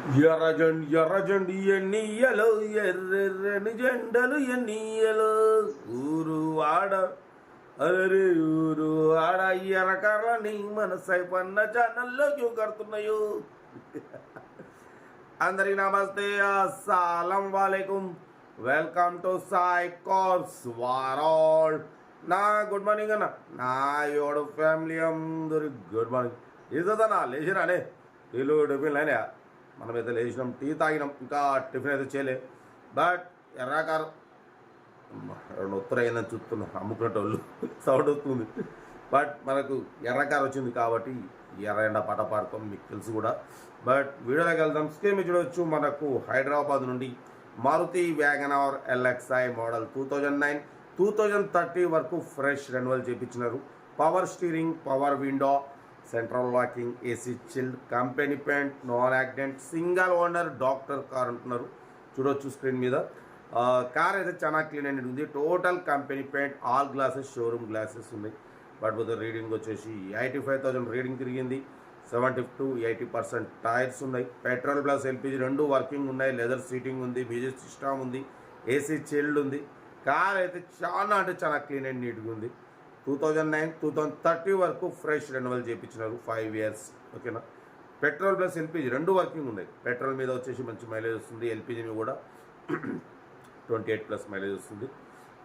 ఎర్రజండి ఎన్నియలో ఎర్రెర్రని జెండలు ఎన్నియలో ఊరు వాడ అరే ఊరు వాడ ఎర్రకర్రని మనసై పన్న ఛానల్లో కడుతున్నాయో. అందరికి నమస్తే, అస్సలం వాలేకుం. వెల్కమ్ టు సాయి కోర్స్ వారాల్. నా గుడ్ మార్నింగ్ అన్న, నా యోడు ఫ్యామిలీ అందరు గుడ్ మార్నింగ్. ఇదన్నా లేచిరానే వీళ్ళు టిఫిన్ అయినా, మనమైతే లేచినాం, టీ తాగినాం, ఇంకా టిఫిన్ అయితే చేయలే. బట్ ఎర్రాకారు ఉత్తర అయిందని చూస్తున్నాం, అమ్ముకునేటోళ్ళు సౌండ్ వస్తుంది. బట్ మనకు ఎర్రకారు వచ్చింది కాబట్టి ఎర్ర ఎండ పాట పాడతాం, మీకు తెలుసు కూడా. బట్ వీడియోలోకి వెళ్దాం. స్క్రీన్ మీద చూడవచ్చు, మనకు హైదరాబాద్ నుండి మారుతి వ్యాగనార్ LXi మోడల్ 2009 2030 వరకు ఫ్రెష్ రెన్యువల్ చేయించినారు. Power steering, power window, central locking, AC chilled, company paint, non accident, single owner, doctor car అంటున్నారు. చూడొచ్చు స్క్రీన్ మీద. కార్ అయితే చాలా క్లీన్ అండ్ ఉంది. Total company paint, all glasses, showroom glasses ఉన్నాయి. But reading వచ్చేసి 85,000 reading తిరిగింది. 70 to 80% టైర్స్ ఉన్నాయి. పెట్రోల్ ప్లస్ LPG రెండు వర్కింగ్ ఉన్నాయి. లెదర్ సీటింగ్ ఉంది, మ్యూజిక్ సిస్టమ్ ఉంది, ఏసీ చిల్డ్ ఉంది. కార్ అయితే చాలా అంటే చాలా క్లీన్ అండ్ నీట్గా ఉంది. 2009 2030 వరకు ఫ్రెష్ రెన్యువల్ చేయించినారు, 5 years. ఓకేనా. పెట్రోల్ ప్లస్ LPG రెండు వర్కింగ్ ఉన్నాయి. పెట్రోల్ మీద వచ్చేసి మంచి మైలేజ్ వస్తుంది, LPG మీద కూడా 28+ మైలేజ్ వస్తుంది.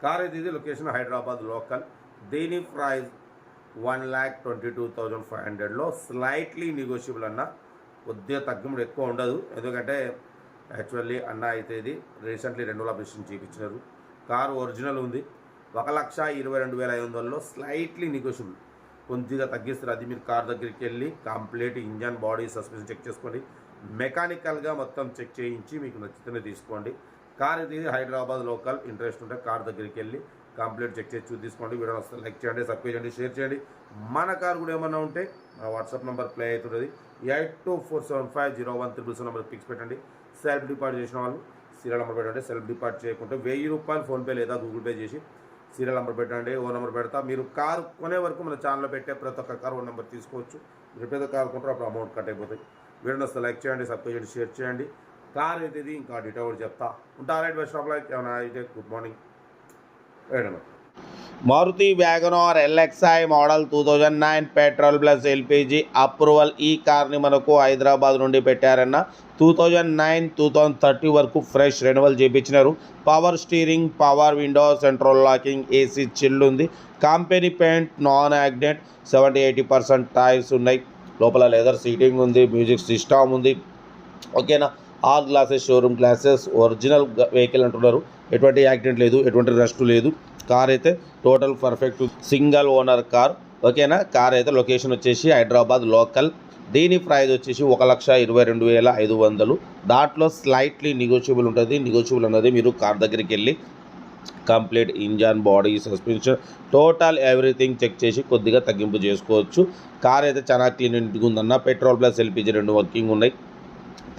కార్ అయితే ఇది లొకేషన్ హైదరాబాద్ లోకల్. దీని ప్రైస్ 1,22,500లో స్లైట్లీ నెగోషియబుల్ అన్న, కొద్దిగా తగ్గింపుడు ఎక్కువ ఉండదు. ఎందుకంటే యాక్చువల్లీ అన్న అయితే ఇది రీసెంట్లీ రెన్యువల్ అప్లికేషన్ చేయించినారు. కారు ఒరిజినల్ ఉంది. 1,22,500లో స్లైట్లీ నెగోషియబుల్, కొద్దిగా తగ్గిస్తారు. అది మీరు కార్ దగ్గరికి వెళ్ళి complete engine, body, suspension check చేసుకోండి. మెకానికల్గా మొత్తం చెక్ చేయించి మీకు నచ్చితేనే తీసుకోండి. కార్ ఇది హైదరాబాద్ లోకల్. ఇంట్రెస్ట్ ఉంటే కార్ దగ్గరికి వెళ్ళి కంప్లీట్ చెక్ చేసి తీసుకోండి. వీడియో వస్తే లైక్ చేయండి, సబ్స్క్రైబ్ చేయండి, షేర్ చేయండి. మన కార్ కూడా ఏమన్నా ఉంటే మన వాట్సాప్ నెంబర్ ప్లే అవుతుంది. 82475013 నెంబర్ పిక్స్ పెట్టండి. సెల్ఫ్ డిపాజిట్ చేసిన వాళ్ళు సీరియల్ నెంబర్ పెట్టండి. సెల్ఫ్ డిపాజిట్ చేయకుంటే 1000 రూపాయలు ఫోన్పే లేదా గూగుల్ పే చేసి సీరియల్ నెంబర్ పెట్టండి. ఓ నెంబర్ పెడతా. మీరు కారు కొనే వరకు మన ఛానల్లో పెట్టే ప్రతి ఒక్క కారు ఓ నెంబర్ తీసుకోవచ్చు. మీరు ఎప్పుడైతే కారు కొంటారో అప్పుడు అమౌంట్ కట్ అయిపోతాయి. వీడియో వస్తే లైక్ చేయండి, సబ్స్క్రైబ్ చేయండి, షేర్ చేయండి. కార్ అయితే ఇది ఇంకా డీటెయిల్ కూడా చెప్తా ఉంటా. Right best of luck. ఏమైనా అయితే గుడ్ మార్నింగ్. ఏడన్నా Maruti WagonR LXi model 2009 petrol plus LPG approval. ఈ కార్ని మనకు హైదరాబాద్ నుండి పెట్టారన్న. 2009 2030 వరకు ఫ్రెష్ రెన్యువల్ చేయించినారు. Power steering, power window, central locking, AC chilled ఉంది. Company paint, non accident, 70-80% tyres ఉన్నాయి. లోపల లెదర్ సీటింగ్ ఉంది, మ్యూజిక్ సిస్టమ్ ఉంది. ఓకేనా. All glasses, showroom glasses, original vehicle అంటున్నారు. ఎటువంటి యాక్సిడెంట్ లేదు, ఎటువంటి రస్ట్ లేదు. కార్ అయితే total perfect single owner car. ఓకేనా. కార్ అయితే లొకేషన్ వచ్చేసి హైదరాబాద్ లోకల్. దీని ప్రైస్ వచ్చేసి 1,22,500. దాంట్లో స్లైట్లీ నెగోషియబుల్ ఉంటుంది. నెగోషియబుల్ అన్నది మీరు కార్ దగ్గరికి వెళ్ళి complete engine, body, suspension, total everything check చేసి కొద్దిగా తగ్గింపు చేసుకోవచ్చు. కార్ అయితే చాలా క్లీన్ ఉందన్న. పెట్రోల్ ప్లస్ LPG రెండు వర్కింగ్ ఉన్నాయి.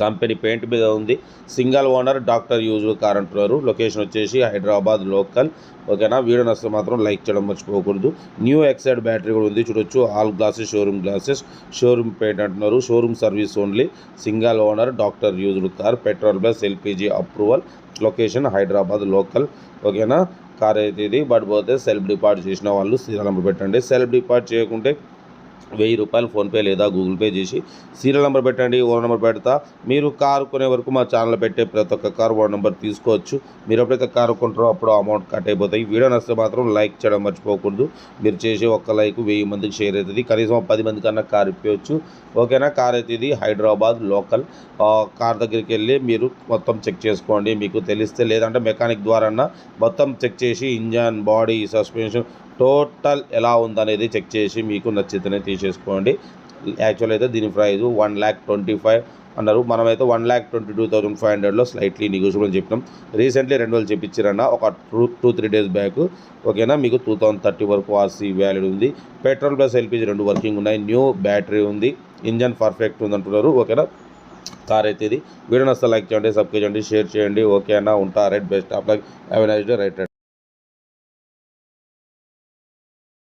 కంపెనీ పెయింట్ మీద ఉంది. Single owner, doctor use car అంటున్నారు. లొకేషన్ వచ్చేసి హైదరాబాద్ లోకల్. ఓకేనా. వీడియో నచ్చితే మాత్రం లైక్ చేయడం మర్చిపోకూడదు. న్యూ ఎక్సైడ్ బ్యాటరీ కూడా ఉంది. చూడొచ్చు. All glasses, showroom glasses, showroom paint అంటున్నారు. Showroom service only. Single owner, doctor used car. Petrol plus LPG approval. Location Hyderabad local. ఓకేనా. కార్ అయితే ఇది. బట్ పోతే సెల్ఫ్ డిపాజిట్ చేసిన వాళ్ళు సీరియల్ నెంబర్ పెట్టండి. సెల్ఫ్ డిపాజిట్ చేయకుంటే 1000 రూపాయలు ఫోన్పే లేదా గూగుల్ పే చేసి సీరియల్ నెంబర్ పెట్టండి. ఓ నెంబర్ పెడతా. మీరు కారు కొనే వరకు మా ఛానల్ పెట్టే ప్రతి ఒక్క కారు ఓ నెంబర్ తీసుకోవచ్చు. మీరు ఎప్పుడైతే కారు కొంటారో అప్పుడు అమౌంట్ కట్ అయిపోతాయి. వీడియో నచ్చితే మాత్రం లైక్ చేయడం మర్చిపోకూడదు. మీరు చేసే ఒక్క లైక్ 1000 మందికి షేర్ అవుతుంది. కనీసం 10 మంది కన్నా కార్ ఇప్పవచ్చు. ఓకేనా. కార్ అయితే ఇది హైదరాబాద్ లోకల్. కార్ దగ్గరికి వెళ్ళి మీరు మొత్తం చెక్ చేసుకోండి. మీకు తెలిస్తే, లేదంటే మెకానిక్ ద్వారా మొత్తం చెక్ చేసి ఇంజన్, బాడీ, సస్పెన్షన్ టోటల్ ఎలా ఉందనేది చెక్ చేసి మీకు నచ్చితేనే తీసేసుకోండి. యాక్చువల్ అయితే దీని ప్రైస్ 1,25,000 అన్నారు. మనమైతే 1,22,500లో స్లైట్లీ నెగోషియబుల్ అని చెప్పినాం. రీసెంట్లీ రెన్యువల్ చేయించారన్న, ఒక 2-3 డేస్ బ్యాక్. ఓకేనా. మీకు 2030 వరకు RC వ్యాలిడ్ ఉంది. పెట్రోల్ ప్లస్ LPG రెండు వర్కింగ్ ఉన్నాయి. న్యూ బ్యాటరీ ఉంది. ఇంజన్ పర్ఫెక్ట్ ఉంది అంటున్నారు. ఓకేనా. కార్ అయితే ఇది. వీడియో నచ్చితే లైక్ చేయండి, సబ్స్క్రైబ్ చేయండి, షేర్ చేయండి. ఓకేనా. ఉంటా. Right best of luck. Have a nice day. Right.